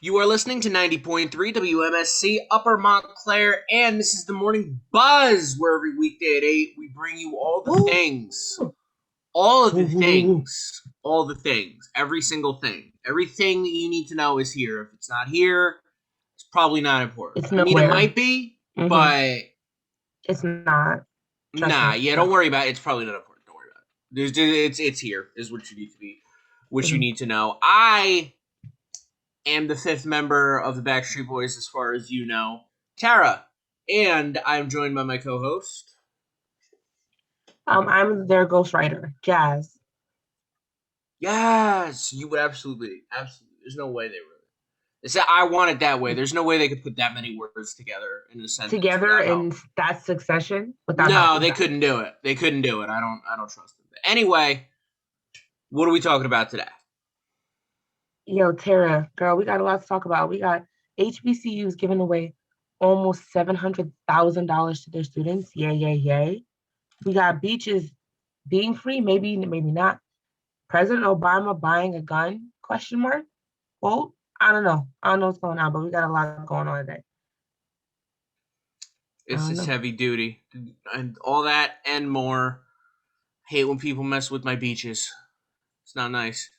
You are listening to 90.3 WMSC Upper Montclair, and this is the Morning Buzz, where every weekday at 8 we bring you all the things. All of the things. All the things. Every single thing. Everything that you need to know is here. If it's not here, it's probably not important. It's nowhere. It might be, but it's not. Don't worry about it. It's probably not important. Don't worry about it. It's here, is what you need to be, what you need to know. I am the fifth member of the Backstreet Boys, as far as you know, Tara, and I'm joined by my co-host. I'm their ghostwriter, Jazz. Yes, you would absolutely. There's no way they really. They said I want it that way. There's no way they could put that many words together in a sentence. Together in that succession. No, they couldn't do it. They couldn't do it. I don't trust them. Anyway, what are we talking about today? Yo, Tara, girl, we got a lot to talk about. We got HBCUs giving away almost $700,000 to their students. Yay. We got beaches being free, maybe not. President Obama buying a gun, ? Well, I don't know what's going on, but we got a lot going on today. It's heavy duty. And all that and more. Hate when people mess with my beaches. It's not nice.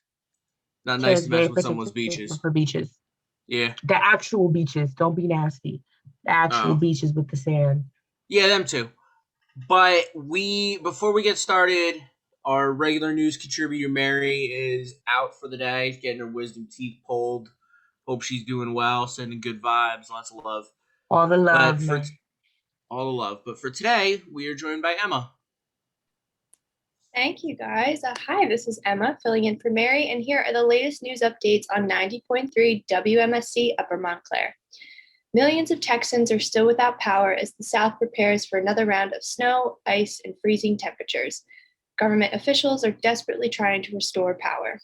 Not nice to mess with someone's beaches. For beaches. Yeah. The actual beaches. Don't be nasty. The actual beaches with the sand. Yeah, them too. But before we get started, our regular news contributor Mary is out for the day, getting her wisdom teeth pulled. Hope she's doing well, sending good vibes, lots of love. All the love. All the love. But for today, we are joined by Emma. Thank you, guys. Hi, this is Emma filling in for Mary, and here are the latest news updates on 90.3 WMSC Upper Montclair. Millions of Texans are still without power as the South prepares for another round of snow, ice, and freezing temperatures. Government officials are desperately trying to restore power.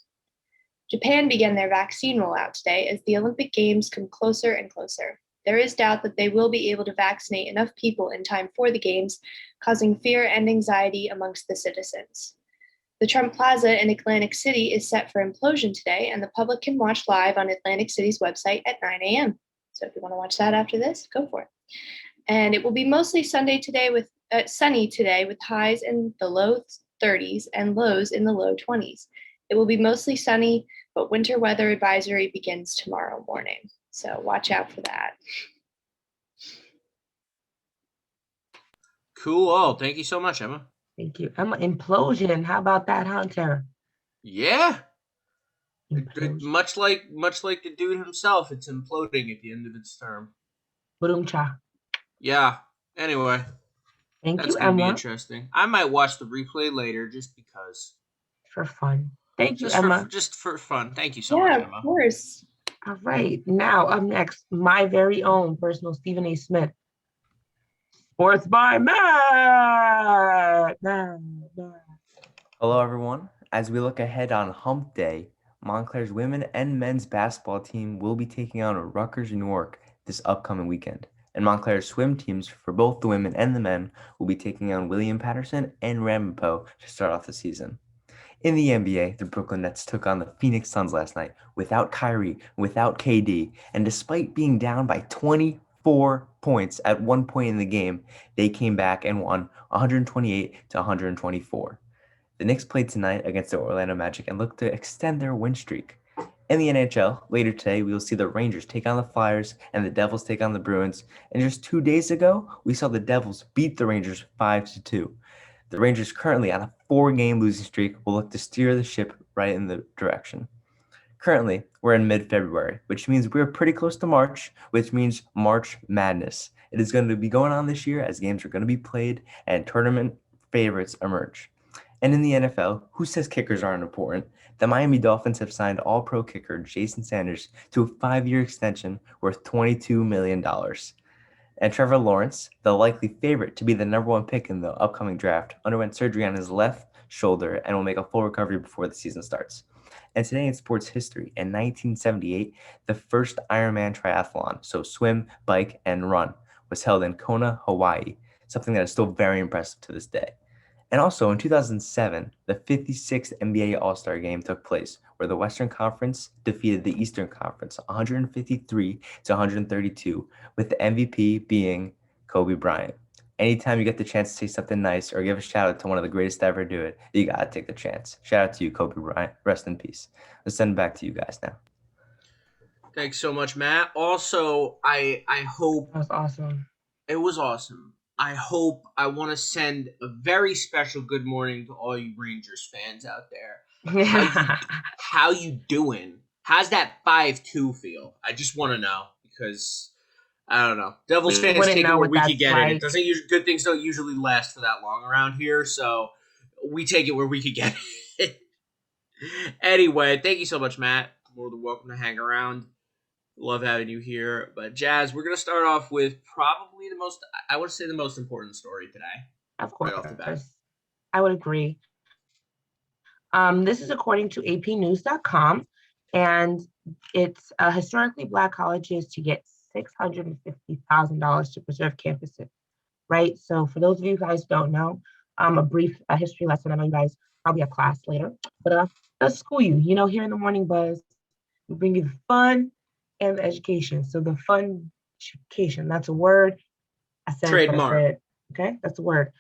Japan began their vaccine rollout today as the Olympic Games come closer and closer. There is doubt that they will be able to vaccinate enough people in time for the Games, causing fear and anxiety amongst the citizens. The Trump Plaza in Atlantic City is set for implosion today, and the public can watch live on Atlantic City's website at 9 a.m. So if you want to watch that after this, go for it. And it will be mostly sunny today with highs in the low 30s and lows in the low 20s. It will be mostly sunny, but winter weather advisory begins tomorrow morning. So watch out for that. Cool. Thank you so much, Emma. Thank you. Emma, implosion. How about that, Hunter? Yeah. Much like the dude himself, it's imploding at the end of its term. Boom-cha. Yeah. Anyway. Thank you, Emma. That's going to be interesting. I might watch the replay later just because. For fun. Thank you, Emma. Just for fun. Thank you so much, Emma. Yeah, of course. All right. Now, up next, my very own personal Stephen A. Smith. Sports by Matt. Hello, everyone. As we look ahead on Hump Day, Montclair's women and men's basketball team will be taking on Rutgers Newark this upcoming weekend. And Montclair's swim teams for both the women and the men will be taking on William Patterson and Ramapo to start off the season. In the NBA, the Brooklyn Nets took on the Phoenix Suns last night without Kyrie, without KD, and despite being down by 24 points at one point in the game, they came back and won 128 to 124. The Knicks played tonight against the Orlando Magic and look to extend their win streak. In the NHL, later today, we will see the Rangers take on the Flyers and the Devils take on the Bruins. And just 2 days ago, we saw the Devils beat the Rangers 5-2. The Rangers, currently on a 4-game losing streak, will look to steer the ship right in the direction. Currently, we're in mid-February, which means we're pretty close to March, which means March Madness. It is going to be going on this year as games are going to be played and tournament favorites emerge. And in the NFL, who says kickers aren't important? The Miami Dolphins have signed all-pro kicker Jason Sanders to a 5-year extension worth $22 million. And Trevor Lawrence, the likely favorite to be the number 1 pick in the upcoming draft, underwent surgery on his left shoulder and will make a full recovery before the season starts. And today in sports history, in 1978, the first Ironman triathlon, so swim, bike, and run, was held in Kona, Hawaii, something that is still very impressive to this day. And also in 2007, the 56th NBA All-Star Game took place, where the Western Conference defeated the Eastern Conference 153 to 132, with the MVP being Kobe Bryant. Anytime you get the chance to say something nice or give a shout out to one of the greatest to ever do it, you gotta take the chance. Shout out to you, Kobe Bryant. Rest in peace. Let's send it back to you guys now. Thanks so much, Matt. Also, I hope That was awesome. it was awesome. I want to send a very special good morning to all you Rangers fans out there. How you doing? How's that 5-2 feel? I just want to know because I don't know. Devils We fans wouldn't take it know where what we can that's get it. It like. doesn't usually, good things don't usually last for that long around here, so we take it where we can get it. Anyway, thank you so much, Matt. More than welcome to hang around. Love having you here. But Jazz, we're gonna start off with probably I would say the most important story today. Of Right off the bat. course. I would agree. This is according to apnews.com, and it's historically Black colleges to get $650,000 to preserve campuses, right? So for those of you guys who don't know, a brief history lesson. I know you guys probably have class later, but let's school you. You know, here in the Morning Buzz, we bring you the fun and the education. So the fun education, that's a word. I said Trademark. what I said. Okay, that's a word.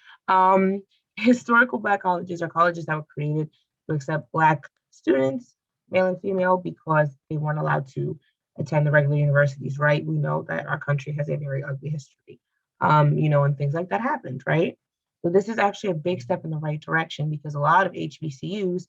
Historical Black colleges are colleges that were created to accept Black students, male and female, because they weren't allowed to attend the regular universities, right? We know that our country has a very ugly history, and things like that happened, right? So this is actually a big step in the right direction because a lot of HBCUs,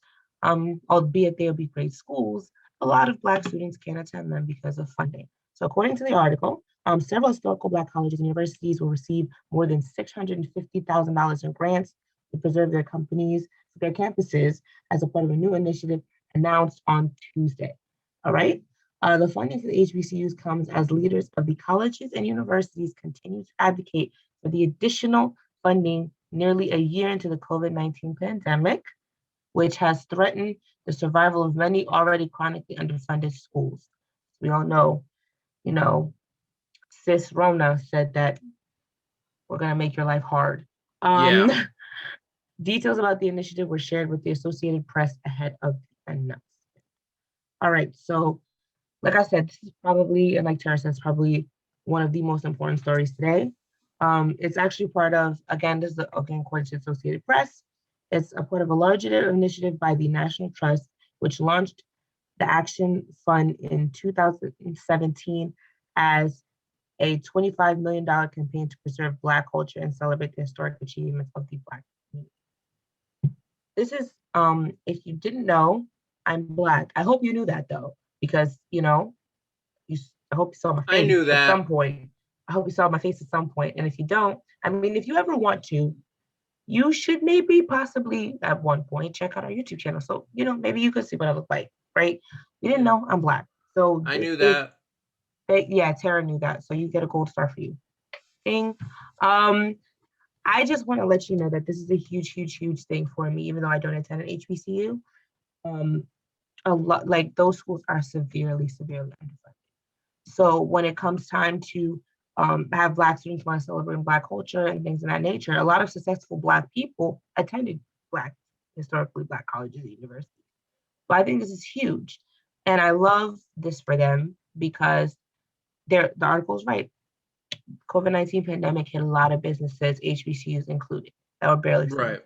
albeit they'll be great schools, a lot of Black students can't attend them because of funding. So according to the article, several historical Black colleges and universities will receive more than $650,000 in grants to preserve their campuses as a part of a new initiative announced on Tuesday. All right. The funding for the HBCUs comes as leaders of the colleges and universities continue to advocate for the additional funding nearly a year into the COVID-19 pandemic, which has threatened the survival of many already chronically underfunded schools. We all know, Sis Rona said that we're going to make your life hard. Yeah. Details about the initiative were shared with the Associated Press ahead of the announcement. All right, so like I said, this is probably, and like Tara says, probably one of the most important stories today. It's actually part of, again, according to the Associated Press, it's a part of a larger initiative by the National Trust, which launched the Action Fund in 2017 as a $25 million campaign to preserve Black culture and celebrate the historic achievements of the Black community. This is, if you didn't know, I'm Black. I hope you knew that though, because, I hope you saw my face I knew that. at some point. I hope you saw my face at some point. And if you don't, I mean, if you ever want to, you should maybe possibly at one point check out our YouTube channel. So, maybe you could see what I look like, right? You didn't know I'm Black. So I knew that. Yeah, Tara knew that. So you get a gold star for you. Ding. I just want to let you know that this is a huge, huge, huge thing for me, even though I don't attend an HBCU. A lot, like those schools are severely, severely underfunded. So when it comes time to have Black students want to celebrate Black culture and things of that nature, a lot of successful Black people attended historically Black colleges and universities. So I think this is huge. And I love this for them because the article is right. COVID-19 pandemic hit a lot of businesses, HBCUs included, that were barely right.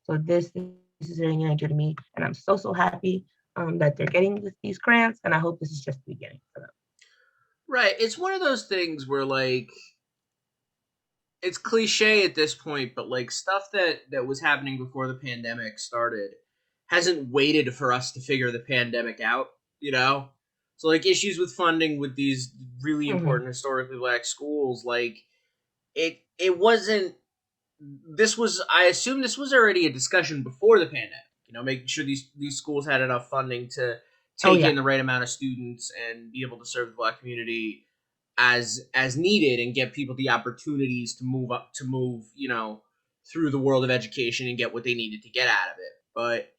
So this is very near and dear to me, and I'm so happy that they're getting these grants, and I hope this is just the beginning for them. Right. It's one of those things where, like, it's cliche at this point, but, like, stuff that was happening before the pandemic started hasn't waited for us to figure the pandemic out, So, like, issues with funding with these really important historically Black schools, like, it wasn't, I assume this was already a discussion before the pandemic, making sure these schools had enough funding to take in the right amount of students and be able to serve the Black community as needed and get people the opportunities to move through the world of education and get what they needed to get out of it. But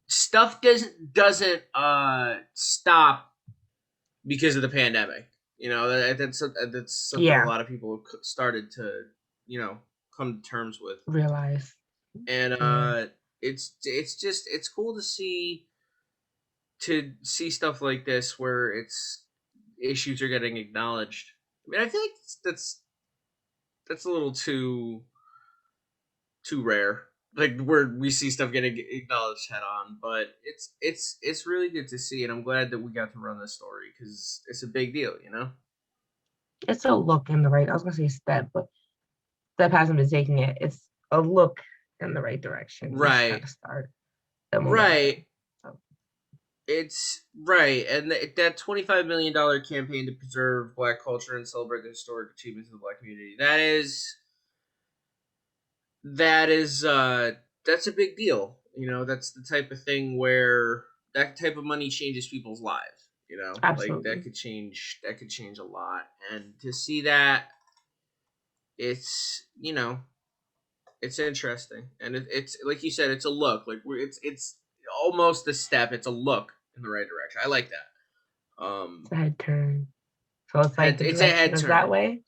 stuff doesn't stop because of the pandemic. That's something a lot of people have started to, come to terms with. Realize. and Yeah. it's cool to see stuff like this where it's issues are getting acknowledged. I mean, I feel like that's a little too rare. Like where we see stuff getting acknowledged head on, but it's really good to see, and I'm glad that we got to run this story because it's a big deal, you know. It's a look in the right. I was gonna say step, but step hasn't been taking it. It's a look in the right direction. To just kind Right, of start the right. momentum. So, It's right, and that $25 million campaign to preserve Black culture and celebrate the historic achievements of the Black community. That is that's a big deal. You know, that's the type of thing where that type of money changes people's lives. You know, like absolutely. that could change a lot, and to see that, it's it's interesting, and it's like you said, it's a look. Like it's almost a step. It's a look in the right direction. I like that. It's a head turn. So it's like the It's a direction head is that turn. way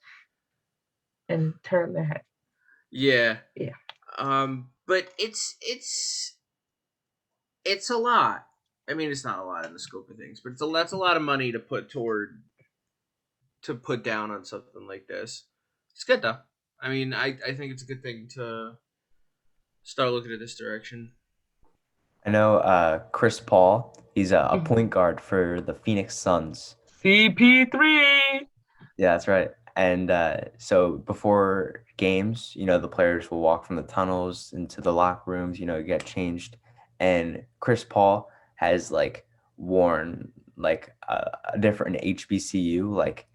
and turn their head. Yeah. Yeah. But it's a lot. I mean, it's not a lot in the scope of things, but that's a lot of money to put down on something like this. It's good though. I mean, I think it's a good thing to start looking at this direction. I know Chris Paul, he's a Mhm. point guard for the Phoenix Suns. CP3. Yeah, that's right. And so before games, the players will walk from the tunnels into the locker rooms, get changed. And Chris Paul has like worn like a different HBCU, like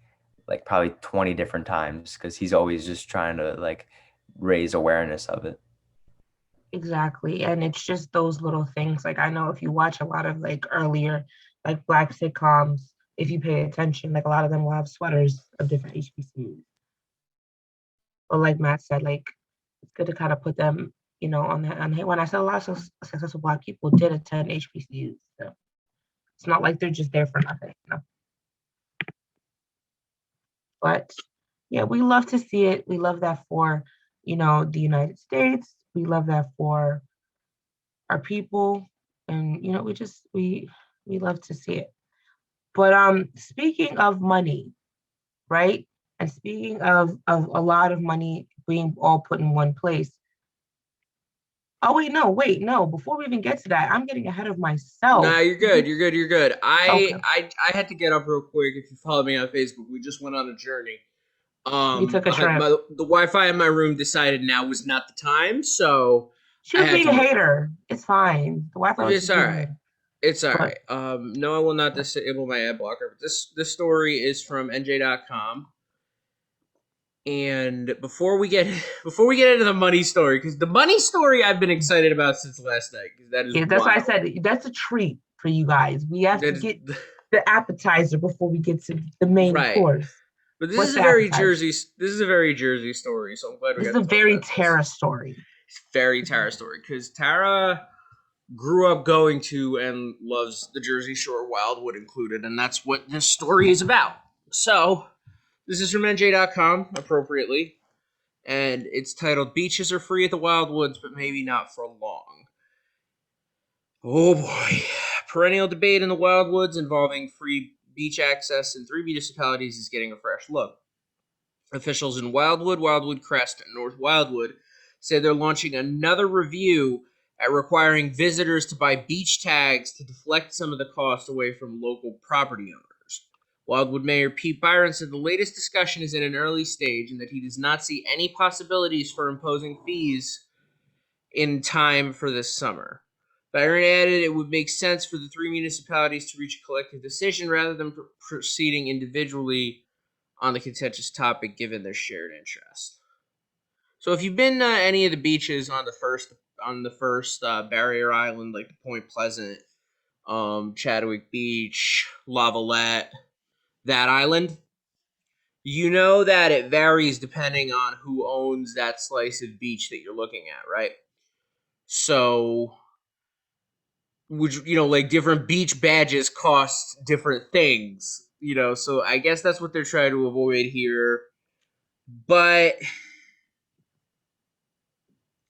probably 20 different times because he's always just trying to like raise awareness of it. Exactly. And it's just those little things. Like I know if you watch a lot of like earlier like black sitcoms, if you pay attention, like a lot of them will have sweaters of different HBCUs. But like Matt said, like it's good to kind of put them, on that. And when I said a lot of successful black people did attend HBCUs, so it's not like they're just there for nothing. But yeah, we love to see it. We love that for, the United States. We love that for our people. And we love to see it. But speaking of money, right? And speaking of a lot of money being all put in one place. Oh wait, no. Before we even get to that, I'm getting ahead of myself. Nah, you're good. You're good. You're good. Okay. I had to get up real quick. If you follow me on Facebook, we just went on a journey. You took a trip. The Wi-Fi in my room decided now was not the time, so She I was had being to a move. hater. It's fine. The Wi-Fi was It's just all being a right. hater. It's all But right. No, I will not disable my ad blocker. But this story is from NJ.com. And before we get into the money story, because the money story I've been excited about since last night, because that is yeah, that's why I wild. said that's a treat for you guys. We have to That is get the appetizer before we get to the main right. course. But What's the appetizer? This is a very Jersey story, so I'm glad we This is got a to talk very about this. Tara story. It's a very Tara story because Tara grew up going to and loves the Jersey Shore, Wildwood included, and that's what this story is about. So, this is from NJ.com, appropriately, and it's titled Beaches Are Free at the Wildwoods, but maybe not for long. Oh boy. Perennial debate in the Wildwoods involving free beach access in 3 municipalities is getting a fresh look. Officials in Wildwood, Wildwood Crest, and North Wildwood say they're launching another review at requiring visitors to buy beach tags to deflect some of the cost away from local property owners. Wildwood Mayor Pete Byron said the latest discussion is in an early stage and that he does not see any possibilities for imposing fees in time for this summer. Byron added it would make sense for the 3 municipalities to reach a collective decision rather than proceeding individually on the contentious topic given their shared interest. So if you've been to any of the beaches on the first barrier island, like the Point Pleasant, Chadwick Beach, Lavalette, that island, you know that it varies depending on who owns that slice of beach that you're looking at, right? So, which like different beach badges cost different things, So I guess that's what they're trying to avoid here. But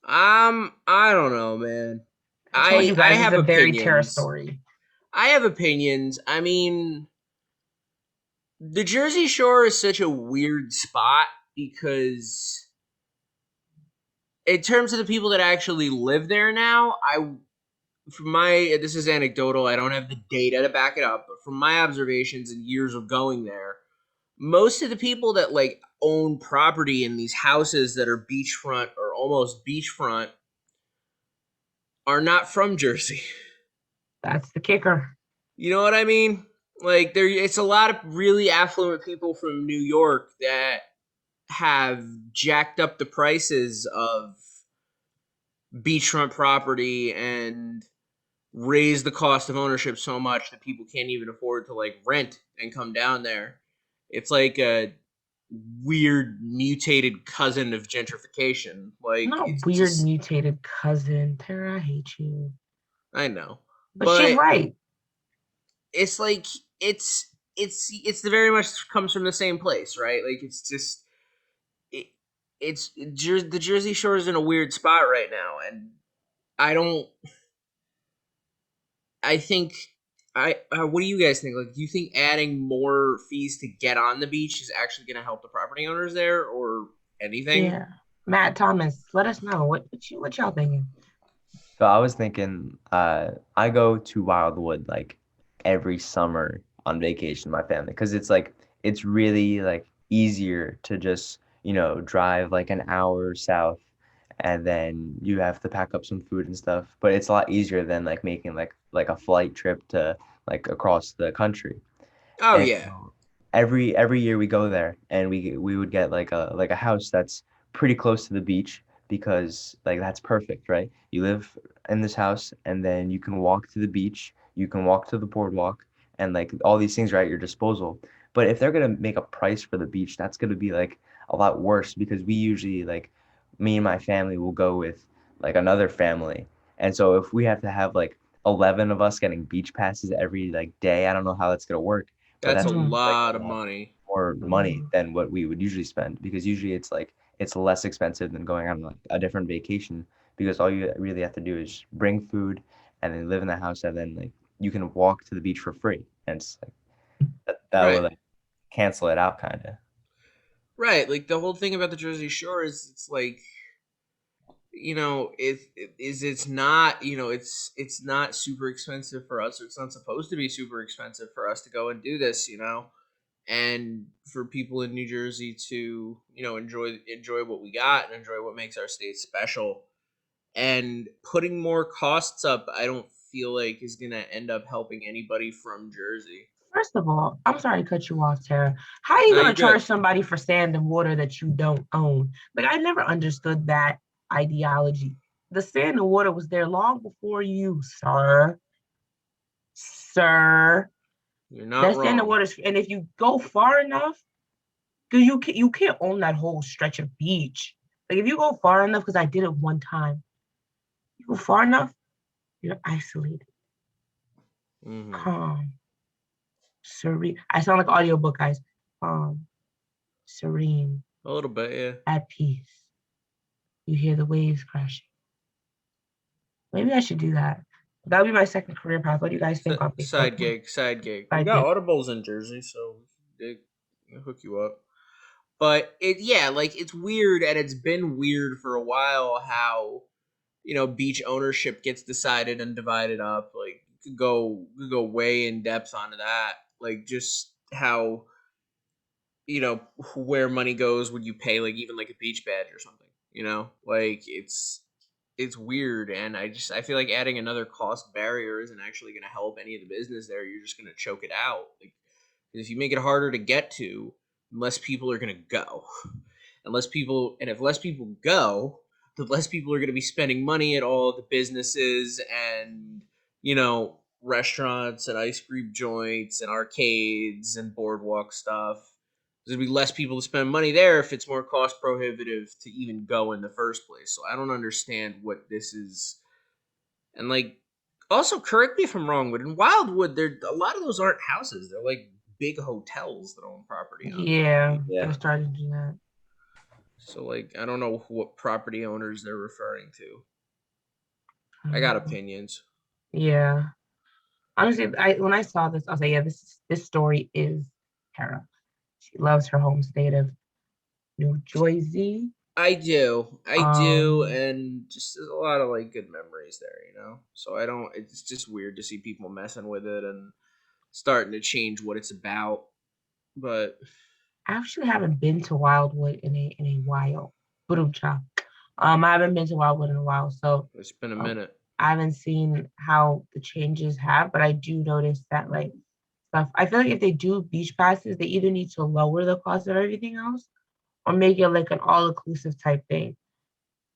I don't know, man. I told you I guys, it's have a very Tara opinions. story. I have opinions. I mean, the Jersey Shore is such a weird spot because, in terms of the people that actually live there now, from my this is anecdotal. I don't have the data to back it up, but from my observations and years of going there, most of the people that like own property in these houses that are beachfront or almost beachfront are not from Jersey. That's the kicker. You know what I mean? Like it's a lot of really affluent people from New York that have jacked up the prices of beachfront property and raised the cost of ownership so much that people can't even afford to like rent and come down there. It's like a weird mutated cousin of gentrification. Like Not it's weird just mutated cousin. Tara, I hate you. I know. But she's But right. it's like it's the very much comes from the same place, right? Like it's just it, the Jersey Shore is in a weird spot right now, and I don't. I think what do you guys think? Like, do you think adding more fees to get on the beach is actually going to help the property owners there, or anything? Yeah. Matt Thomas, let us know. What y'all thinking? So I was thinking, I go to Wildwood like every summer on vacation with my family because it's really like easier to just, drive like an hour south and then you have to pack up some food and stuff. But it's a lot easier than like making like a flight trip to like across the country. Oh And yeah, so every year we go there and we would get like a house that's pretty close to the beach because like that's perfect, right? You live in this house and then you can walk to the beach, you can walk to the boardwalk, and like all these things are at your disposal. But if they're gonna make a price for the beach, that's gonna be like a lot worse because we usually like me and my family will go with like another family. And so if we have to have like 11 of us getting beach passes every like day, I don't know how that's gonna work, but that's a that's Mhm. like lot a of lot money. more money Mhm. than what we would usually spend because usually it's like it's less expensive than going on like a different vacation because all you really have to do is bring food and then live in the house and then like you can walk to the beach for free and it's like that would Right, like cancel it out kind of. right. Like the whole thing about the Jersey Shore is it's like it's not it's not super expensive for us, or it's not supposed to be super expensive for us to go and do this, and for people in New Jersey to enjoy what we got and enjoy what makes our state special. And putting more costs up, I don't feel like is gonna end up helping anybody from Jersey. First of all, I'm sorry to cut you off, Tara. How are you No, gonna you're charge good. somebody for sand and water that you don't own? Like I never understood that ideology. The sand and water was there long before you, sir. Sir. You're not That sand and wrong. water, and if you go far enough, because you can't own that whole stretch of beach. Like if you go far enough, because I did it one time, you go far enough, you're isolated, Hmm. calm, serene. I sound like audiobook guys. Calm, serene, A little bit, yeah. at peace. You hear the waves crashing. Maybe I should do that. That would be my second career path. What do you guys think on Facebook? Side gig, side gig. We Side got gig. Audibles in Jersey, so we can hook you up. But yeah, like it's weird, and it's been weird for a while how beach ownership gets decided and divided up. Like you could go way in depth onto that. Like just how where money goes when you pay like even like a beach badge or something. Like it's weird, and I feel like adding another cost barrier isn't actually going to help any of the business there. You're just going to choke it out. Like, 'cause if you make it harder to get to, less people are going to go. And if less people go, the less people are going to be spending money at all the businesses and restaurants and ice cream joints and arcades and boardwalk stuff. There's going to be less people to spend money there if it's more cost prohibitive to even go in the first place. So I don't understand what this is. And like, also correct me if I'm wrong, but in Wildwood, there a lot of those aren't houses. They're like big hotels that own property on there. Yeah, Yeah. they're starting to do that. So like, I don't know what property owners they're referring to. I got opinions. Yeah. Honestly, when I saw this, I was like, yeah, this story is Tara. She loves her home state of New Jersey. I do, Um, and just there's a lot of like good memories there, you know. So I don't. It's just weird to see people messing with it and starting to change what it's about. But I actually haven't been to Wildwood in a while. Boom-cha. I haven't been to Wildwood in a while, so it's been a um, minute. I haven't seen how the changes have, but I do notice that like stuff. I feel like if they do beach passes, they either need to lower the cost of everything else or make it like an all-inclusive type thing,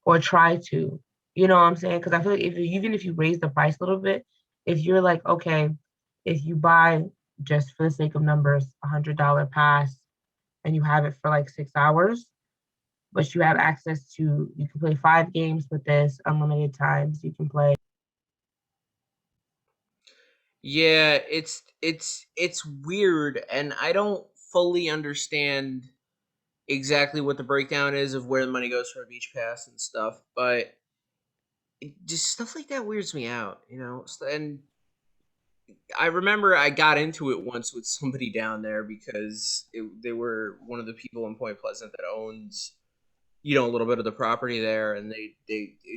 or try to. You know what I'm saying? Because I feel like even if you raise the price a little bit, if you're like, okay, if you buy just for the sake of numbers, $100 pass and you have it for like 6 hours, but you have access to, you can play 5 games with this, unlimited times. You can play. Yeah, it's weird, and I don't fully understand exactly what the breakdown is of where the money goes for a beach pass and stuff, but just stuff like that weirds me out, you know. And I remember I got into it once with somebody down there because they were one of the people in Point Pleasant that owns, you know, a little bit of the property there, and they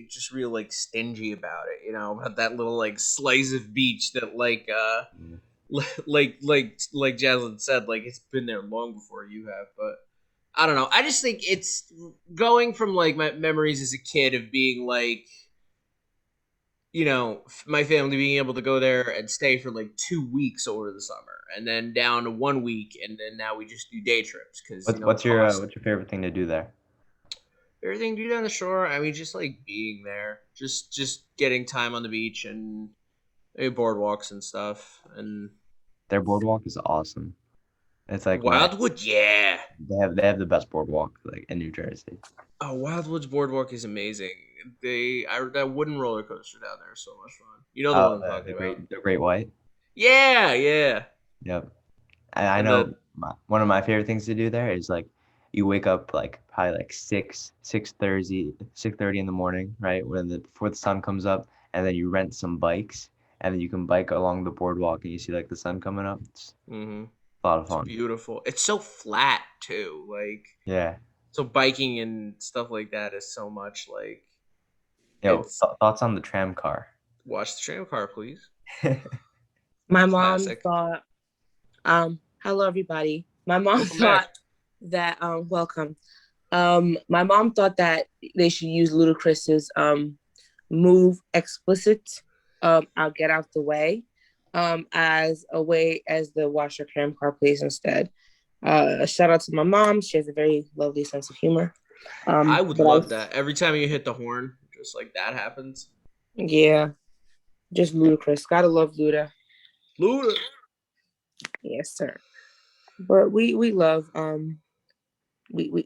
just real like stingy about it, you know, about that little like slice of beach that like Jaslyn said, like it's been there long before you have. But I don't know. I just think it's going from like my memories as a kid of being like, you know, my family being able to go there and stay for like 2 weeks over the summer, and then down to 1 week, and then now we just do day trips because you know What's your cost. what's your favorite thing to do there? Everything to do down the shore. I mean, just like being there, just getting time on the beach and maybe boardwalks and stuff. And Their boardwalk is awesome. It's like when Wildwood, yeah. they have the best boardwalk like in New Jersey. Oh, Wildwood's boardwalk is amazing. That wooden roller coaster down there is so much fun. You know the one Oh, I'm the, talking the about. Great White. Yeah, yeah. Yep. I And know the one of my favorite things to do there is like you wake up like probably like 6:30 in the morning, right? Before the sun comes up, and then you rent some bikes, and then you can bike along the boardwalk and you see like the sun coming up. It's hmm a lot of it's fun. beautiful. It's so flat too. Like Yeah. so biking and stuff like that is so much like Yo, it's thoughts on the tram car? watch the tram car, please. My mom Classic. thought, hello everybody. My mom Welcome back. thought that, welcome. My mom thought that they should use Ludacris's move explicit, I'll get out the way, as a way as the Watch Your Cram car plays instead. A shout out to my mom. She has a very lovely sense of humor. I would But love that. Every time you hit the horn, just like that happens. yeah, just Ludacris. Gotta love Luda. Luda. Yes, sir. But we love we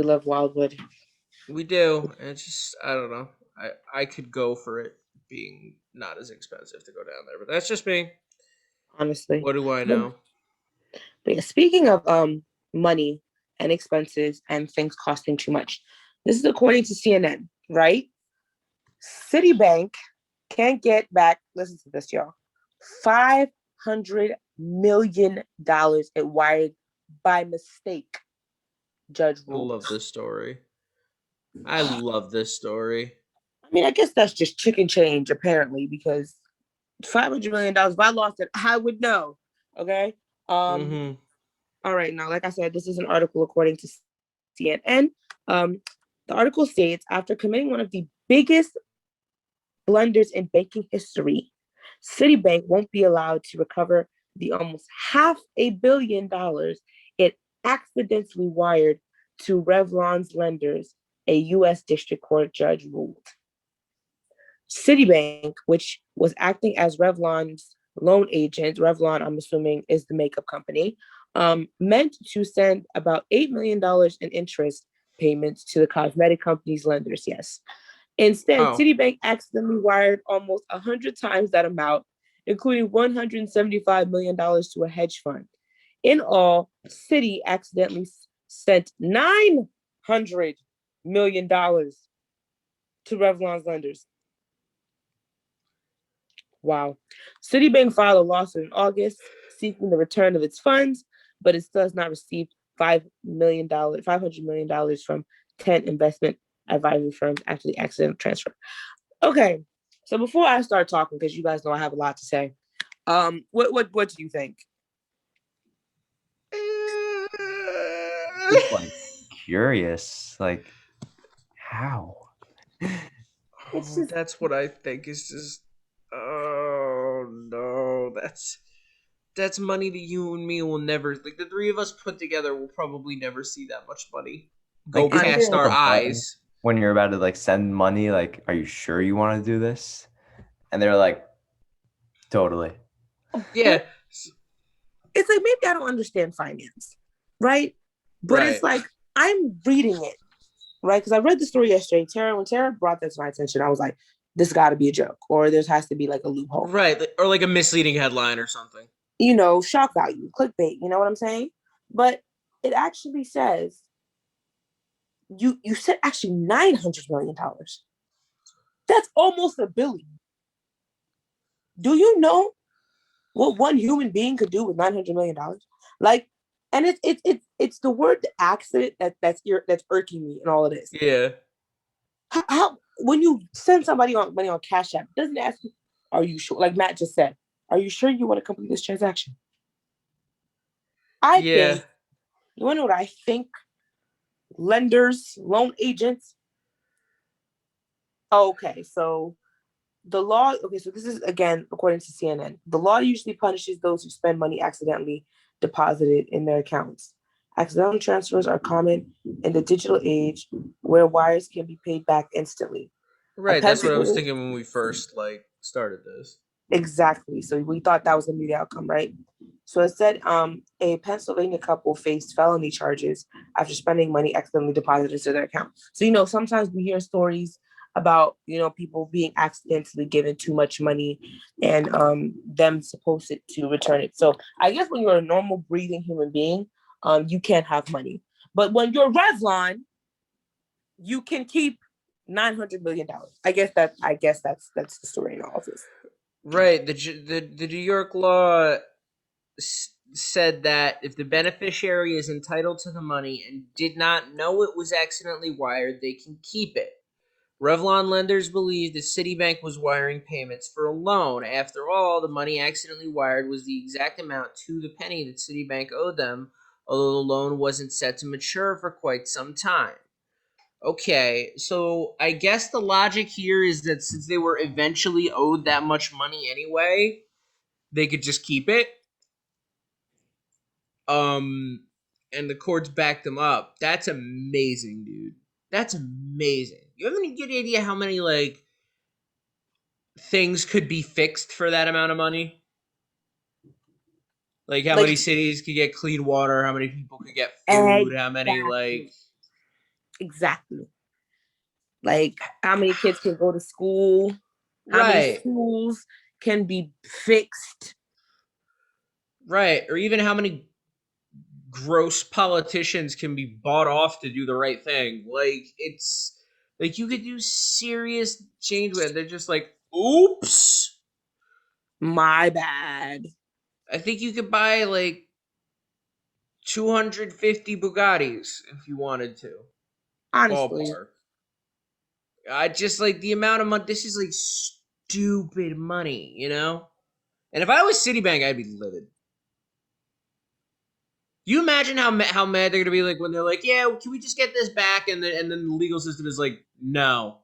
love Wildwood. We do. And it's just I don't know. I could go for it being not as expensive to go down there, but that's just me. Honestly. What do I But, know? but yeah, speaking of money and expenses and things costing too much, this is according to CNN, right? Citibank can't get back. Listen to this, y'all. $500 million it wired by mistake. Judge I love rules. this story. I love this story. I mean, I guess that's just chicken change, apparently, because $500 million. If I lost it, I would know. Okay. Um. Mm-hmm. All right. Now, like I said, this is an article according to CNN. Um. The article states after committing one of the biggest blunders in banking history, Citibank won't be allowed to recover the almost $500 million it accidentally wired to Revlon's lenders, a U.S. District Court judge ruled. Citibank, which was acting as Revlon's loan agent, Revlon, I'm assuming, is the makeup company, meant to send about $8 million in interest payments to the cosmetic company's lenders. Yes. Instead, Oh. Citibank accidentally wired almost 100 times that amount, including $175 million to a hedge fund. In all, Citi accidentally sent $900 million to Revlon's lenders. Wow. Citibank filed a lawsuit in August seeking the return of its funds, but it still has not received $500 million from 10 investment advisory firms after the accidental transfer. Okay, so before I start talking, because you guys know I have a lot to say, what do you think? Just like curious, like how? It's just- That's what I think is just. Oh no, that's money that you and me will never. Like the three of us put together will probably never see that much money go Like, isn't I past know. our the button eyes. when you're about to like send money, like, are you sure you want to do this? And they're like, totally. Yeah, It's like maybe I don't understand finance, right? But it's Right. like I'm reading it, right? Because I read the story yesterday. When Tara brought that to my attention, I was like, this got to be a joke, or there has to be like a loophole. right, or like a misleading headline or something. You know, shock value, clickbait, you know what I'm saying? But it actually says you said actually $900 million. That's almost $1 billion. Do you know what one human being could do with $900 million? Like, and it's the word accident that's irking me in all of this. Yeah. How when you send somebody money on Cash App, doesn't it ask you, are you sure? Like Matt just said, are you sure you want to complete this transaction? I Yeah. think, you want to know what I think? Lenders, loan agents. Okay, so the law, so this is again, according to CNN, the law usually punishes those who spend money accidentally deposited in their accounts. Accidental transfers are common in the digital age where wires can be paid back instantly. Right, that's what I was thinking when we first started this. Exactly. So we thought that was gonna be the outcome, right? So it said a Pennsylvania couple faced felony charges after spending money accidentally deposited into their account. So sometimes we hear stories about people being accidentally given too much money and them supposed to return it. So I guess when you're a normal breathing human being, you can't have money. But when you're Revlon, you can keep $900 million. I guess that's the story in all of this. Right, the New York law said that if the beneficiary is entitled to the money and did not know it was accidentally wired, they can keep it. Revlon lenders believed that Citibank was wiring payments for a loan. After all, the money accidentally wired was the exact amount to the penny that Citibank owed them, although the loan wasn't set to mature for quite some time. Okay, so I guess the logic here is that since they were eventually owed that much money anyway, they could just keep it. And the courts backed them up. That's amazing, dude. That's amazing. You have any good idea how many things could be fixed for that amount of money? Like how many cities could get clean water, how many people could get food, how many exactly. Like how many kids can go to school, how many schools can be fixed. Right. Or even how many gross politicians can be bought off to do the right thing. Like it's like you could do serious change with it. They're just like, oops. My bad. I think you could buy 250 Bugattis if you wanted to. Honestly. Ballpark. I just the amount of money. This is stupid money, And if I was Citibank, I'd be livid. You imagine how mad they're gonna be when they're like, yeah, can we just get this back? And then the legal system is like, no.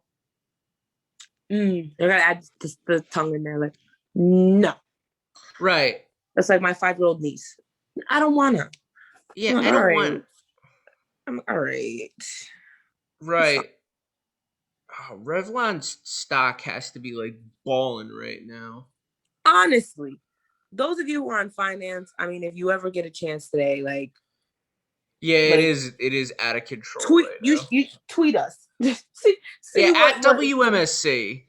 They're gonna add the tongue in there, no. Right. That's like my 5-year-old niece. I don't wanna. Yeah, I don't want. I'm all right. Right. Oh, Revlon's stock has to be balling right now. Honestly, those of you who are on finance, I mean, if you ever get a chance today, yeah, it is out of control. Tweet right you tweet us. see at WMSC.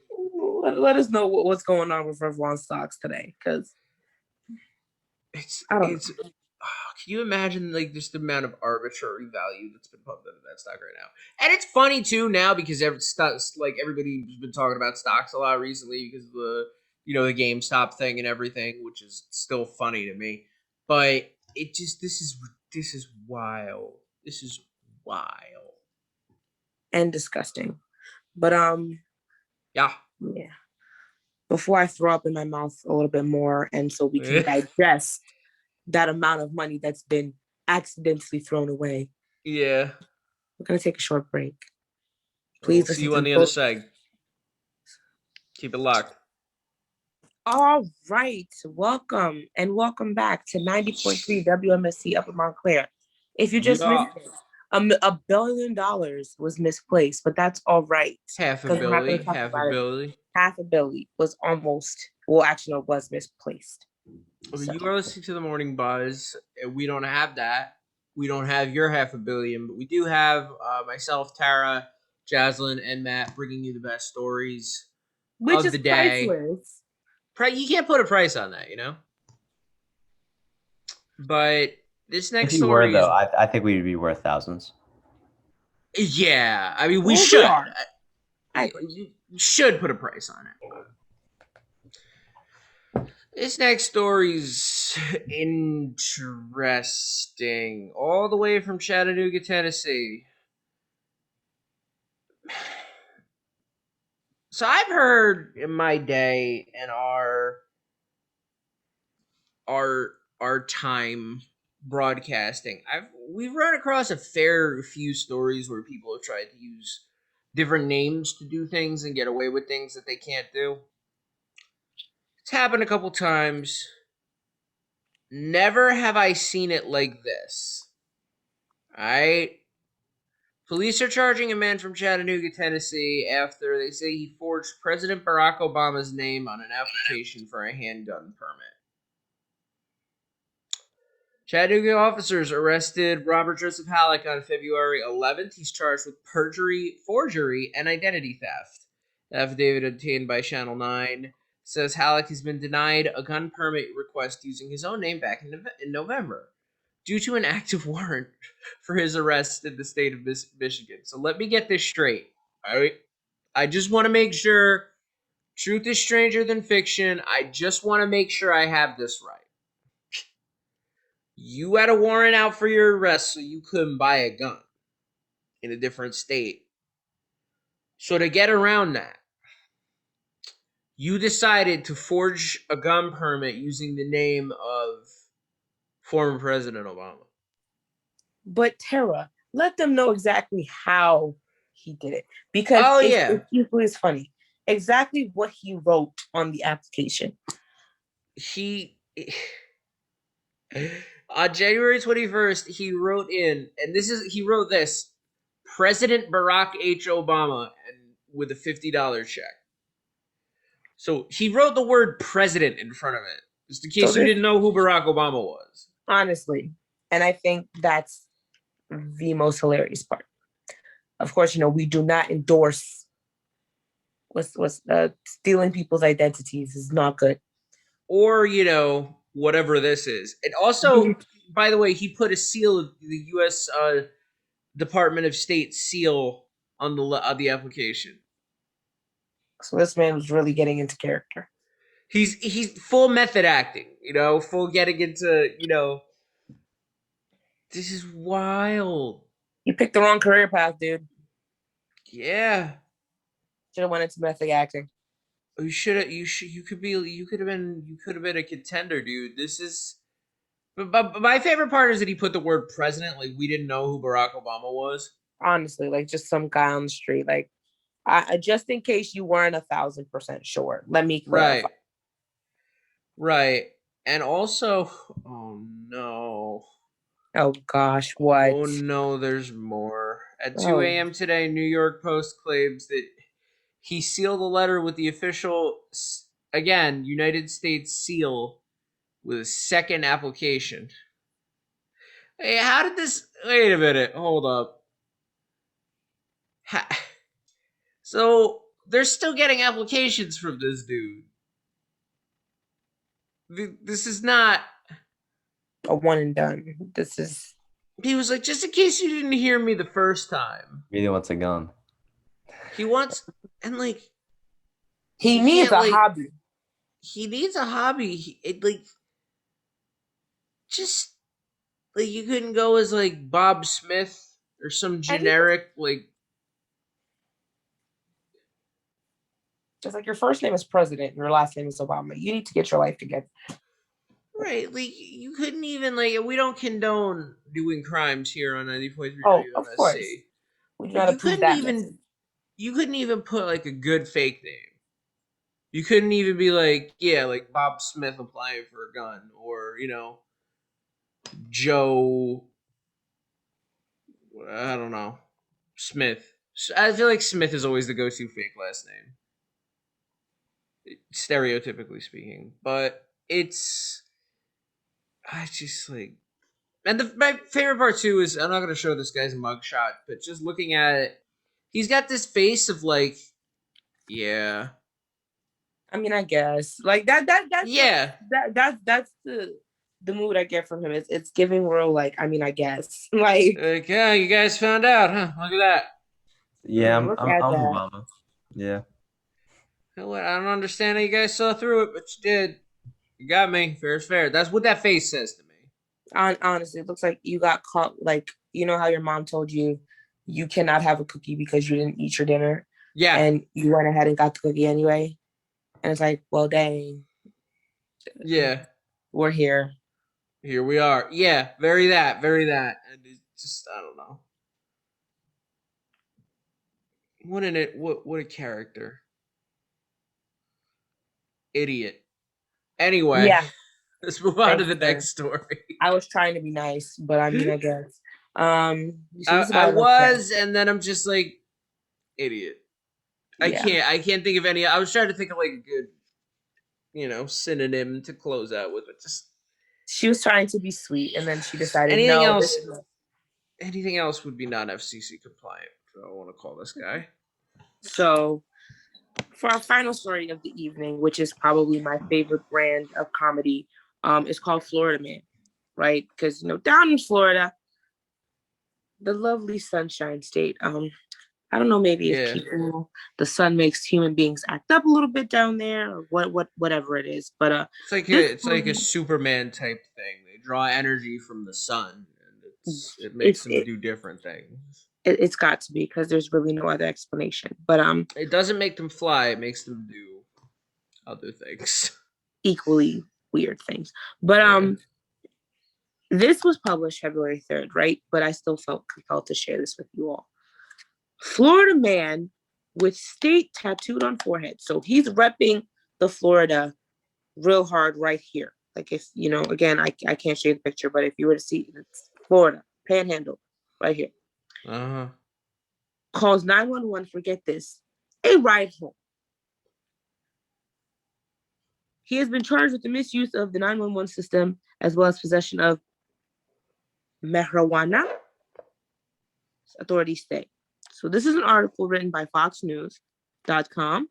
Let us know what's going on with Revlon stocks today, because it's Can you imagine like just the amount of arbitrary value that's been pumped into that stock right now? And it's funny too now because everybody's been talking about stocks a lot recently because of the the GameStop thing and everything, which is still funny to me. But this is wild. This is wild. And disgusting. But Yeah. yeah. Before I throw up in my mouth a little bit more, and so we can digest that amount of money that's been accidentally thrown away. Yeah. We're gonna take a short break. Please. We'll see you on the other side. Keep it locked. All right, welcome back to 90.3 WMSC Upper Montclair. If you just missed it, $1 billion was misplaced, but that's all right. Half a billion was almost, well, actually, no, it was misplaced. So. You are listening to the Morning Buzz. We don't have that. We don't have your $500 million, but we do have myself, Tara, Jaslyn, and Matt bringing you the best stories of the day. Priceless. You can't put a price on that, But this next if story, though, I think we'd be worth thousands. Yeah, I mean, we should. I should put a price on it. This next story's interesting. All the way from Chattanooga, Tennessee. So I've heard in my day and our time broadcasting, we've run across a fair few stories where people have tried to use different names to do things and get away with things that they can't do. It's happened a couple times. Never have I seen it like this. Alright? Police are charging a man from Chattanooga, Tennessee after they say he forged President Barack Obama's name on an application for a handgun permit. Chattanooga officers arrested Robert Joseph Halleck on February 11th. He's charged with perjury, forgery, and identity theft. The affidavit obtained by Channel 9 says Halleck has been denied a gun permit request using his own name back in November due to an active warrant for his arrest in the state of Michigan. So let me get this straight. All right? I just want to make sure truth is stranger than fiction. I just want to make sure I have this right. You had a warrant out for your arrest so you couldn't buy a gun in a different state. So to get around that, you decided to forge a gun permit using the name of former President Obama. But Tara, let them know exactly how he did it. Because it's funny. Exactly what he wrote on the application. On January 21st, he wrote he wrote this, President Barack H. Obama, and with a $50 check. So he wrote the word president in front of it, just in case you didn't know who Barack Obama was. Honestly. And I think that's the most hilarious part. Of course, we do not endorse stealing people's identities is not good. Or, whatever this is. And also, by the way, he put a seal of the U.S. Department of State seal on the application. So this man was really getting into character. He's full method acting, full getting into, this is wild. You picked the wrong career path, dude. Yeah. Should have went into method acting. You could have been a contender, dude. This is, but my favorite part is that he put the word president, like we didn't know who Barack Obama was. Honestly, like just some guy on the street, like, just in case you weren't 1,000% sure, let me clarify. Right. And also, oh no. Oh gosh, what? Oh no, there's more. At 2 a.m. today, New York Post claims that he sealed a letter with the official, again, United States seal with a second application. Hey, how did this... Wait a minute. Hold up. So, they're still getting applications from this dude. This is not... a one and done. This is He was like, just in case you didn't hear me the first time. Really wants a gun. He wants, and like, he you needs can't, a like, hobby. he needs a hobby. Like, just, like, you couldn't go as, like, Bob Smith or some And he generic, like, It's like your first name is President, your last name is Obama. You need to get your life together. right, like, you couldn't even, like, we don't condone doing crimes here on 90.3 Oh, of course. WMSC. We do But not approve that message. you couldn't even put, like, a good fake name. You couldn't even be like, yeah, like Bob Smith applying for a gun, or, Joe, I don't know, Smith. I feel like Smith is always the go-to fake last name, stereotypically speaking. But I just like, and my favorite part too is, I'm not gonna show this guy's mugshot, but just looking at it, he's got this face of like, yeah, I mean, I guess like that's yeah, that's the mood I get from him. It's giving real like, I mean, I guess like yeah, you guys found out, huh? Look at that. Yeah, look at I'm that. Obama. Yeah. You know what? I don't understand how you guys saw through it, but you did. You got me. Fair is fair. That's what that face says to me. Honestly, it looks like you got caught. Like, you know how your mom told you you cannot have a cookie because you didn't eat your dinner, Yeah. and you went ahead and got the cookie anyway. And it's like, well, dang, Yeah. we're here. Here we are. Yeah. Very that. Very that. And it's just, I don't know. What a character. Idiot. Anyway, Yeah. let's move on to Thanks, the sir. next story. I was trying to be nice, but I mean, I guess. I was, and then I'm just like, idiot. Yeah. I can't think of any. I was trying to think of like a good, synonym to close out with, but just She was trying to be sweet, and then she decided, anything no, else. this is Anything else would be non-FCC compliant. So I want to call this guy. So, for our final story of the evening, which is probably my favorite brand of comedy, it's called Florida Man, right? Because down in Florida, the lovely Sunshine State. I don't know, maybe Yeah. if the sun makes human beings act up a little bit down there, or whatever it is. But It's like a Superman type thing. They draw energy from the sun, and it makes them do different things. It's got to be, because there's really no other explanation. But It doesn't make them fly. It makes them do other things. equally weird things. But Yeah. this was published February 3rd, right? But I still felt compelled to share this with you all. Florida man with state tattooed on forehead. So he's repping the Florida real hard right here. Like, if, again, I can't show you the picture, but if you were to see, it's Florida, Panhandle, right here. Uh-huh. Calls 911, forget this, a ride home. He has been charged with the misuse of the 911 system, as well as possession of marijuana, authorities say. So this is an article written by FoxNews.com.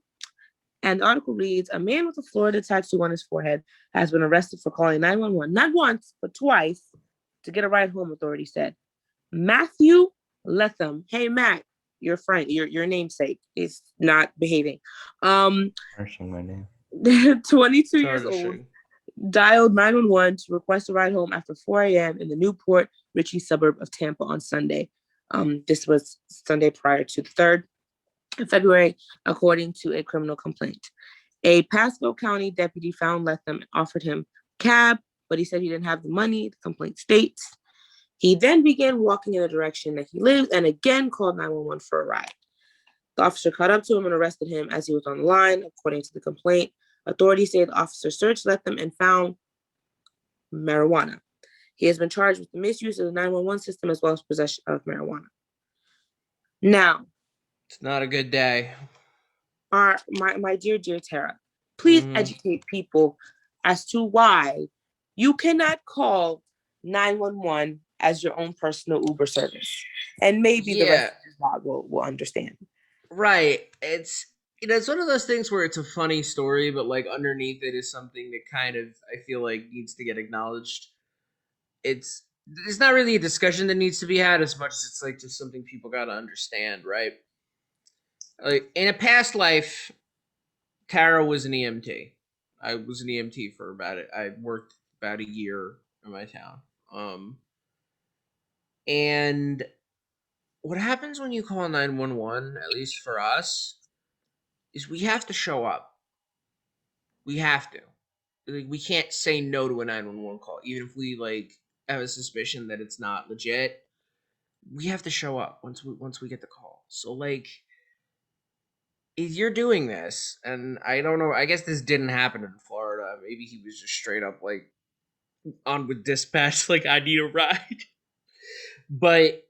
And the article reads, a man with a Florida tattoo on his forehead has been arrested for calling 911, not once, but twice, to get a ride home, authorities said. Matthew Letham. Hey, Matt, your friend, your namesake is not behaving. Finishing my name. 22 years old, dialed 911 to request a ride home after 4 a.m. in the Newport Richey suburb of Tampa on Sunday. This was Sunday prior to the 3rd of February, according to a criminal complaint. A Pasco County deputy found Letham and offered him a cab, but he said he didn't have the money, the complaint states. He then began walking in the direction that he lives and again called 911 for a ride. The officer caught up to him and arrested him as he was on the line, according to the complaint. Authorities say the officer searched Letham and found marijuana. He has been charged with the misuse of the 911 system as well as possession of marijuana. Now, it's not a good day. My dear Tara, please educate people as to why you cannot call 911 as your own personal Uber service, and maybe the rest of the lot will understand. Right. It's one of those things where it's a funny story, but like underneath it is something that kind of, I feel like, needs to get acknowledged. it's not really a discussion that needs to be had as much as it's like just something people got to understand, right? Like in a past life, Tara was an EMT. I was an EMT for about it. I worked about a year in my town. And what happens when you call 911, at least for us, is we have to show up. We have to. Like, we can't say no to a 911 call, even if we like have a suspicion that it's not legit. We have to show up once we get the call. So like, if you're doing this, and I don't know, I guess this didn't happen in Florida. Maybe he was just straight up like on with dispatch, like I need a ride. But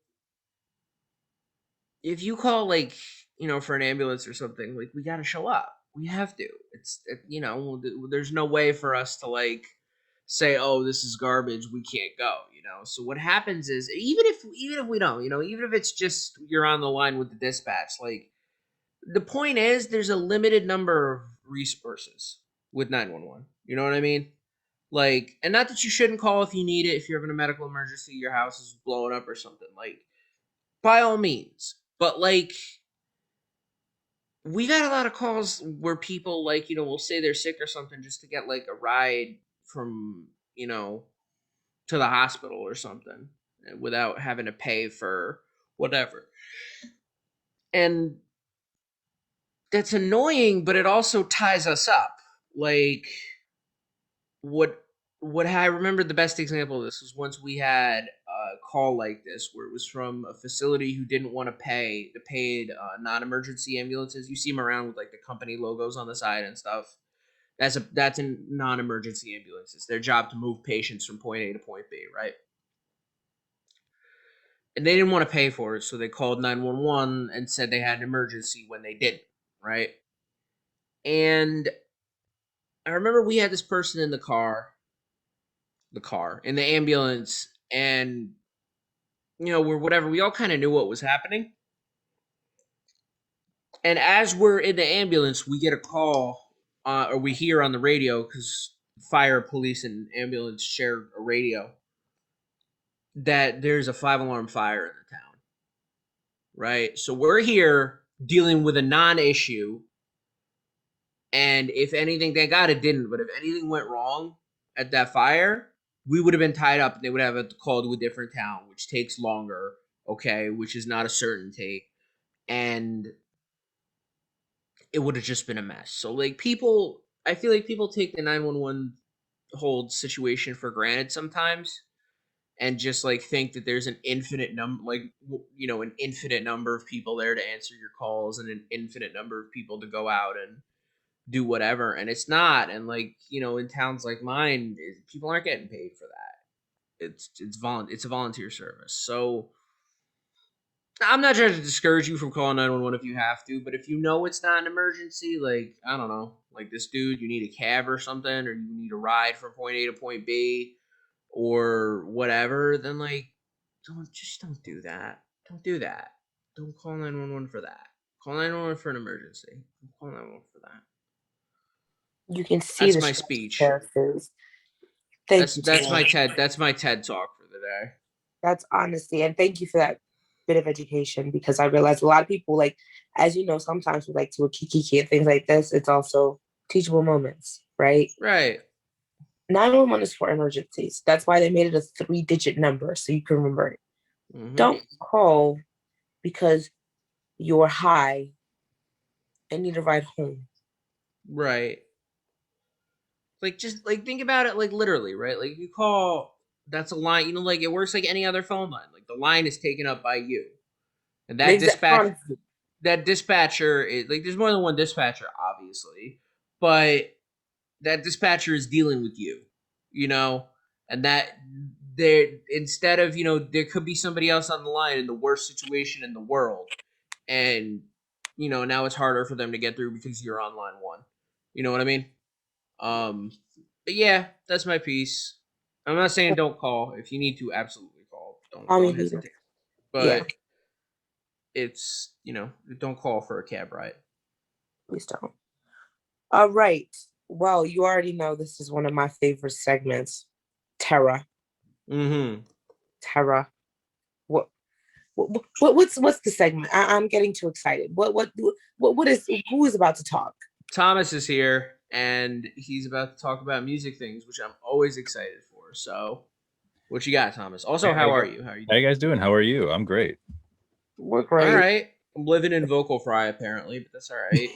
if you call like for an ambulance or something, like we got to show up. We have to. There's no way for us to like say, oh, this is garbage, we can't go. So what happens is even if we don't, even if it's just you're on the line with the dispatch, like the point is there's a limited number of resources with 911. You know what I mean? Like, and not that you shouldn't call if you need it, if you're having a medical emergency, your house is blowing up or something. Like, by all means. But like, we got a lot of calls where people like, will say they're sick or something just to get like a ride from, to the hospital or something without having to pay for whatever. And that's annoying, but it also ties us up. Like, what I remember the best example of this was once we had a call like this where it was from a facility who didn't want to pay the paid non-emergency ambulances. You see them around with like the company logos on the side and stuff. That's in non-emergency ambulances. Their job to move patients from point A to point B, right? And they didn't want to pay for it, so they called 911 and said they had an emergency when they didn't, right? And I remember we had this person in the in the ambulance, and we all kind of knew what was happening. And as we're in the ambulance, we get a call, or we hear on the radio, because fire, police, and ambulance share a radio, that there's a 5-alarm fire in the town. Right? So we're here dealing with a non-issue, and if anything, thank God it didn't, but if anything went wrong at that fire, we would have been tied up and they would have to call to a different town, which takes longer, okay, which is not a certainty. And it would have just been a mess. So like I feel like people take the 911 whole situation for granted sometimes and just like think that there's an infinite number, an infinite number of people there to answer your calls and an infinite number of people to go out and do whatever. And it's not. And like, in towns like mine, people aren't getting paid for that. It's a volunteer service. So I'm not trying to discourage you from calling 911 if you have to, but if you know it's not an emergency, like, I don't know, like this dude, you need a cab or something, or you need a ride from point A to point B, or whatever, then like, don't do that. Don't do that. Don't call 911 for that. Call 911 for an emergency. Don't call 911 for that. You can see that's my speech. That's my TED talk for the day. That's honesty, and thank you for that bit of education, because I realize a lot of people, like, as you know, sometimes we like to kiki and things like this. It's also teachable moments, right? Right. 911 is for emergencies. That's why they made it a 3-digit number so you can remember it. Mm-hmm. Don't call because you're high and need a ride home. Right. Like, just like think about it, like literally, right? Like you call, that's a line, like it works like any other phone line. Like the line is taken up by you, and that dispatcher is like, there's more than one dispatcher, obviously, but that dispatcher is dealing with you, and that there, instead of, there could be somebody else on the line in the worst situation in the world, and now it's harder for them to get through because you're on line one. You know what I mean? But yeah, that's my piece. I'm not saying don't call. If you need to, absolutely call. Don't hesitate. But it's, don't call for a cab ride. Please don't. All right. Well, you already know this is one of my favorite segments, Tara. Mm-hmm. Tara, what's the segment? I'm getting too excited. Who is about to talk? Thomas is here, and he's about to talk about music things, which I'm always excited for. So, what you got, Thomas? Also, how are you? How are you How doing? you guys doing? How are you? I'm great. We're All great. right. I'm living in Vocal Fry apparently, but that's all right.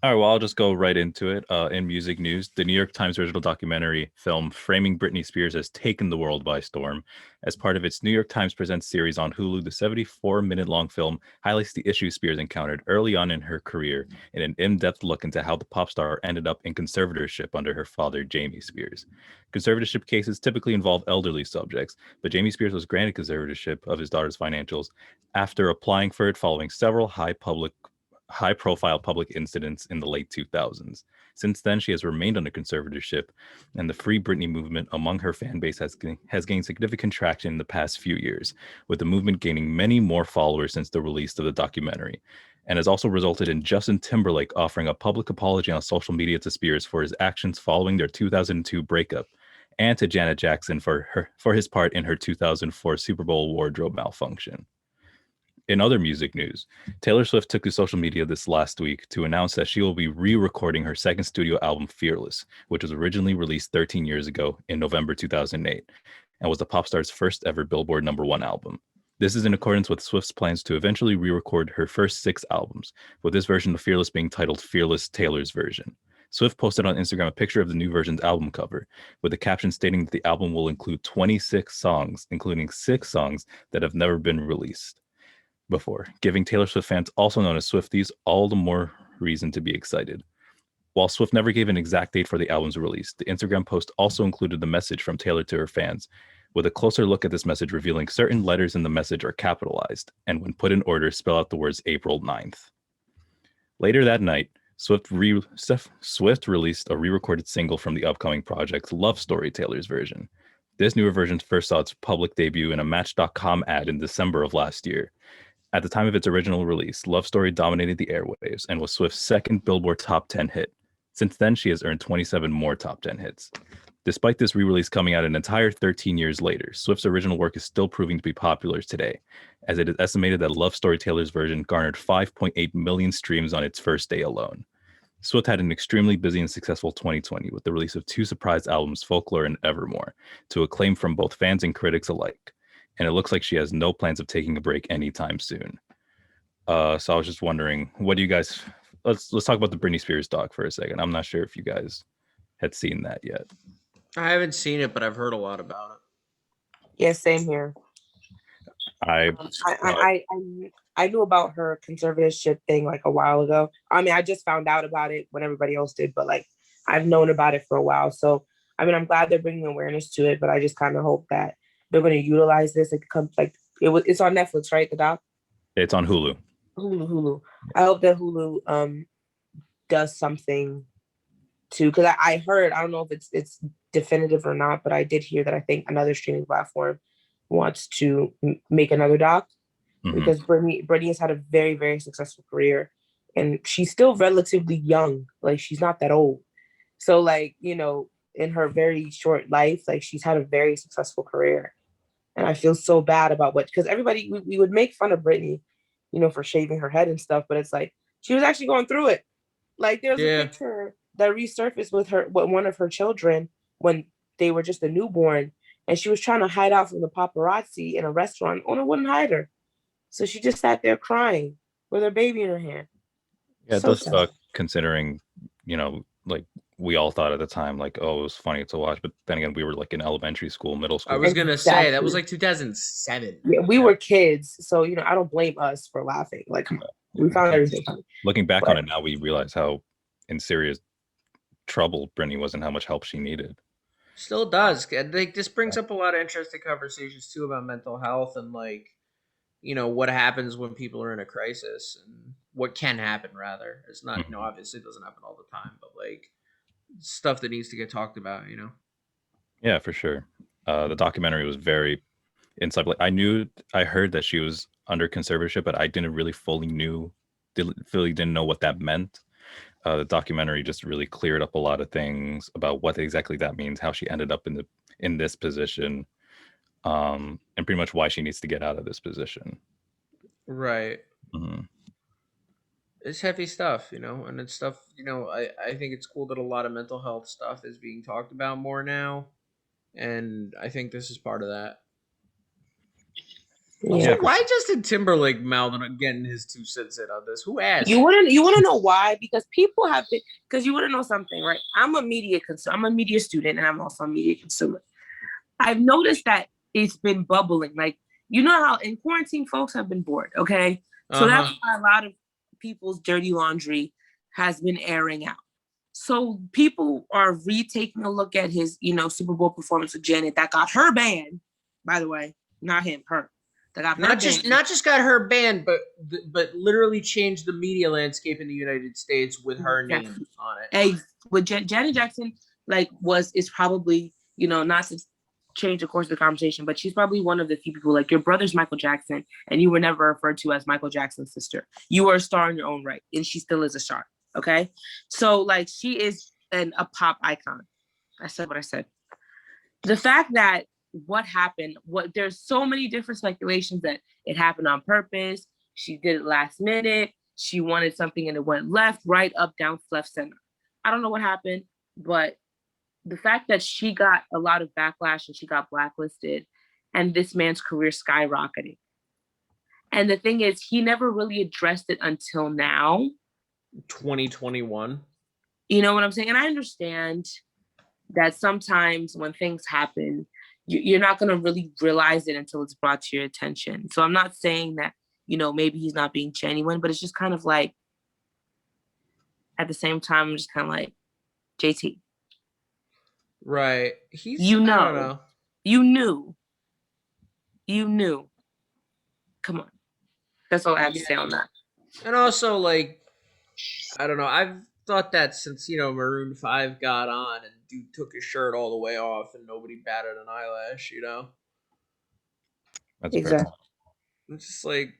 All right, well, I'll just go right into it. In music news, the New York Times original documentary film Framing Britney Spears has taken the world by storm. As part of its New York Times Presents series on Hulu, the 74-minute-long film highlights the issues Spears encountered early on in her career in an in-depth look into how the pop star ended up in conservatorship under her father, Jamie Spears. Conservatorship cases typically involve elderly subjects, but Jamie Spears was granted conservatorship of his daughter's financials after applying for it following several high-profile public incidents in the late 2000s. Since then, she has remained under conservatorship, and the Free Britney movement among her fan base has gained significant traction in the past few years, with the movement gaining many more followers since the release of the documentary, and has also resulted in Justin Timberlake offering a public apology on social media to Spears for his actions following their 2002 breakup, and to Janet Jackson for his part in her 2004 Super Bowl wardrobe malfunction. In other music news, Taylor Swift took to social media this last week to announce that she will be re-recording her second studio album, Fearless, which was originally released 13 years ago in November 2008, and was the pop star's first ever Billboard #1 album. This is in accordance with Swift's plans to eventually re-record her first 6 albums, with this version of Fearless being titled Fearless Taylor's Version. Swift posted on Instagram a picture of the new version's album cover, with a caption stating that the album will include 26 songs, including 6 songs that have never been released before, giving Taylor Swift fans, also known as Swifties, all the more reason to be excited. While Swift never gave an exact date for the album's release, the Instagram post also included the message from Taylor to her fans, with a closer look at this message revealing certain letters in the message are capitalized, and when put in order, spell out the words April 9th. Later that night, Swift released a re-recorded single from the upcoming project, Love Story Taylor's Version. This newer version first saw its public debut in a Match.com ad in December of last year. At the time of its original release, Love Story dominated the airwaves and was Swift's second Billboard Top 10 hit. Since then, she has earned 27 more Top 10 hits. Despite this re-release coming out an entire 13 years later, Swift's original work is still proving to be popular today, as it is estimated that Love Story Taylor's Version garnered 5.8 million streams on its first day alone. Swift had an extremely busy and successful 2020 with the release of 2 surprise albums, Folklore and Evermore, to acclaim from both fans and critics alike. And it looks like she has no plans of taking a break anytime soon. So I was just wondering, what do you guys? Let's talk about the Britney Spears doc for a second. I'm not sure if you guys had seen that yet. I haven't seen it, but I've heard a lot about it. Yeah, same here. I knew about her conservatorship thing like a while ago. I mean, I just found out about it when everybody else did, but like I've known about it for a while. So I mean, I'm glad they're bringing awareness to it, but I just kind of hope that they're going to utilize this. It comes like it's on Netflix, right? The doc. It's on Hulu. Hulu. I hope that Hulu does something too, because I heard, I don't know if it's definitive or not, but I did hear that I think another streaming platform wants to make another doc, because Britney has had a very, very successful career, and she's still relatively young. Like she's not that old. So like, you know, in her very short life, like she's had a very successful career. And I feel so bad about because everybody, we would make fun of Britney, you know, for shaving her head and stuff, but it's like, she was actually going through it. Like there's a picture that resurfaced with one of her children when they were just a newborn, and she was trying to hide out from the paparazzi in a restaurant. Owner wouldn't hide her. So she just sat there crying with her baby in her hand. Yeah, it does suck considering, you know, like we all thought at the time, like, oh, it was funny to watch. But then again, we were like in elementary school, middle school. I was going to say, that was like 2007. Yeah, we were kids. So, you know, I don't blame us for laughing. Like, come on. We found everything funny. Looking back on it now, we realize how in serious trouble Britney was and how much help she needed. Still does. Like, this brings up a lot of interesting conversations, too, about mental health and, like, you know, what happens when people are in a crisis and what can happen, rather. It's not, you know, obviously it doesn't happen all the time, but, like, stuff that needs to get talked about, you know? Yeah, for sure. The documentary was very insightful. I heard that she was under conservatorship, but I didn't really didn't know what that meant. The documentary just really cleared up a lot of things about what exactly that means, how she ended up in in this position, and pretty much why she needs to get out of this position. Right. Mhm. It's heavy stuff, and it's stuff, I think it's cool that a lot of mental health stuff is being talked about more now. And I think this is part of that. Also, Yeah. why Justin Timberlake mouthing getting his 2 cents in on this? Who asked? You wanna know why? Because people have been, because you wanna know something, right? I'm a media student, and I'm also a media consumer. I've noticed that it's been bubbling. Like, you know how in quarantine folks have been bored, okay? So that's why a lot of people's dirty laundry has been airing out. So people are retaking a look at his, Super Bowl performance with Janet that got her banned, by the way, not him, her. That got her not just got her banned, but literally changed the media landscape in the United States with her name on it. With Janet Jackson, is probably, not to change the course of the conversation, but she's probably one of the few people, like, your brother's Michael Jackson, and you were never referred to as Michael Jackson's sister. You are a star in your own right, and she still is a star. Okay, so she is a pop icon. I said what I said. The fact that there's so many different speculations that it happened on purpose. She did it last minute. She wanted something and it went left, right, up, down, left, center. I don't know what happened, but the fact that she got a lot of backlash and she got blacklisted, and this man's career skyrocketing. And the thing is, he never really addressed it until now. 2021. You know what I'm saying? And I understand that sometimes when things happen, you're not going to really realize it until it's brought to your attention. So I'm not saying that, maybe he's not being genuine, but it's just kind of like, at the same time, I'm just kind of like, JT. Right. I don't know. You knew. Come on. That's all I have to say on that. And also, I don't know. I've thought that since, Maroon 5 got on and dude took his shirt all the way off and nobody batted an eyelash, That's exactly. It's just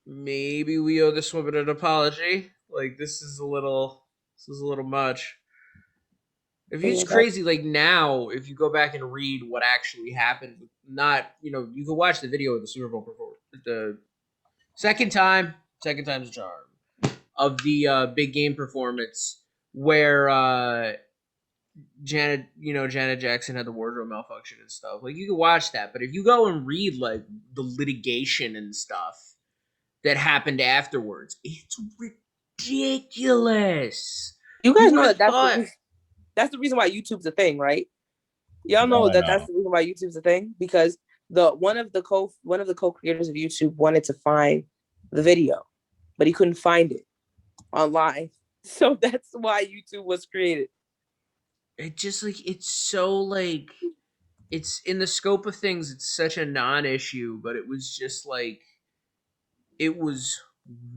maybe we owe this woman an apology. This is a little much. It's crazy, now, if you go back and read what actually happened, you can watch the video of the Super Bowl performance. The second time's a charm of the big game performance where Janet Jackson had the wardrobe malfunction and stuff. You can watch that, but if you go and read the litigation and stuff that happened afterwards, it's ridiculous. You guys know that's the reason why YouTube's a thing, right? Y'all know that's the reason why YouTube's a thing, because one of the co-creators of YouTube wanted to find the video, but he couldn't find it online. So that's why YouTube was created. It just it's so it's in the scope of things, it's such a non-issue, but it was just it was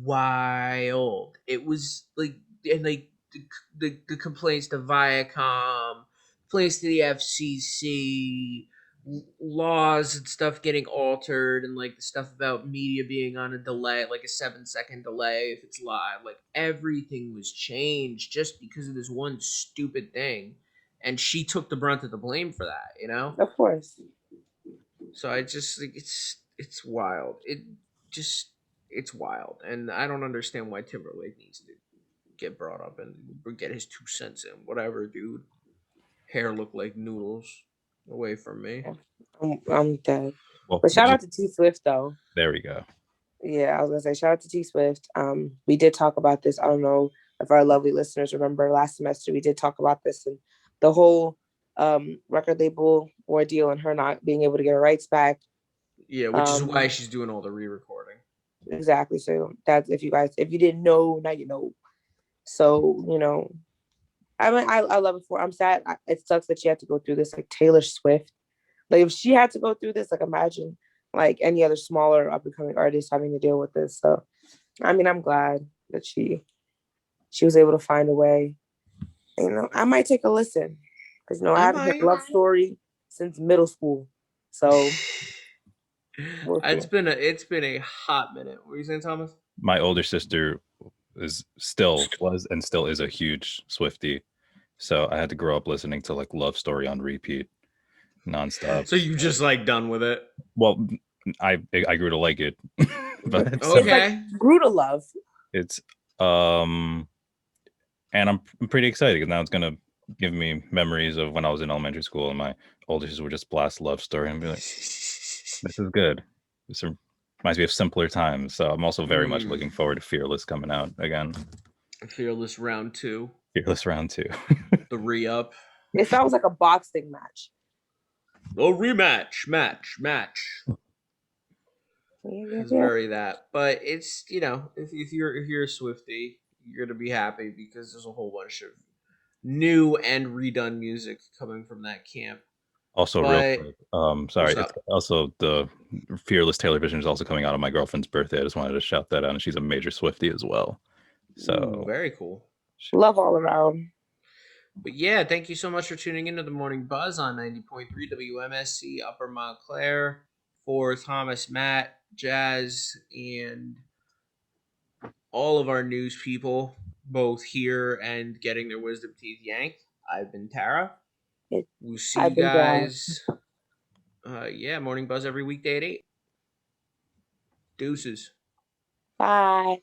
wild. It was and the complaints to Viacom, complaints to the FCC, laws and stuff getting altered, and the stuff about media being on a delay, a 7-second delay if it's live. Everything was changed just because of this one stupid thing, and she took the brunt of the blame for that. Of course. So I just it's wild. It's wild, and I don't understand why Timberlake needs to get brought up and get his 2 cents in. Whatever, dude. Hair look like noodles. Away from me. I'm dead. Well, but shout out to T Swift though. There we go. Yeah, I was gonna say shout out to T Swift. We did talk about this. I don't know if our lovely listeners remember last semester we did talk about this, and the whole record label ordeal and her not being able to get her rights back. Yeah, which is why she's doing all the re-recording. Exactly. So that's if you didn't know, now you know. So I mean, I love it for her. I'm sad. It sucks that she had to go through this, Taylor Swift. If she had to go through this, imagine any other smaller up and coming artist having to deal with this. So, I mean, I'm glad that she was able to find a way. I might take a listen because I haven't heard Love Story since middle school. So it's been a hot minute. What were you saying, Thomas? My older sister was and still is a huge Swiftie. So I had to grow up listening to Love Story on repeat. nonstop. So you just like done with it? Well, I grew to like it, but It's Okay. like grew to love. it's and I'm pretty excited because now it's gonna give me memories of when I was in elementary school and my older sisters would just blast love story and be like, "This is good." This reminds me of simpler times. So I'm also very much looking forward to Fearless coming out again. Fearless round 2. Fearless round 2. The re-up. It sounds like a boxing match. Oh, rematch, match. It's very that, but it's if you're a Swiftie, you're gonna be happy because there's a whole bunch of new and redone music coming from that camp. Also, But- real quick, sorry, What's it's up? also the Fearless Taylor Vision is also coming out on my girlfriend's birthday. I just wanted to shout that out, and she's a major Swiftie as well. So Ooh, very cool. Love all around. But yeah, thank you so much for tuning into the Morning Buzz on 90.3 WMSC Upper Montclair. For Thomas, Matt, Jazz, and all of our news people, both here and getting their wisdom teeth yanked, I've been Tara. We'll see you I've been guys. Morning Buzz every weekday at 8. Deuces. Bye.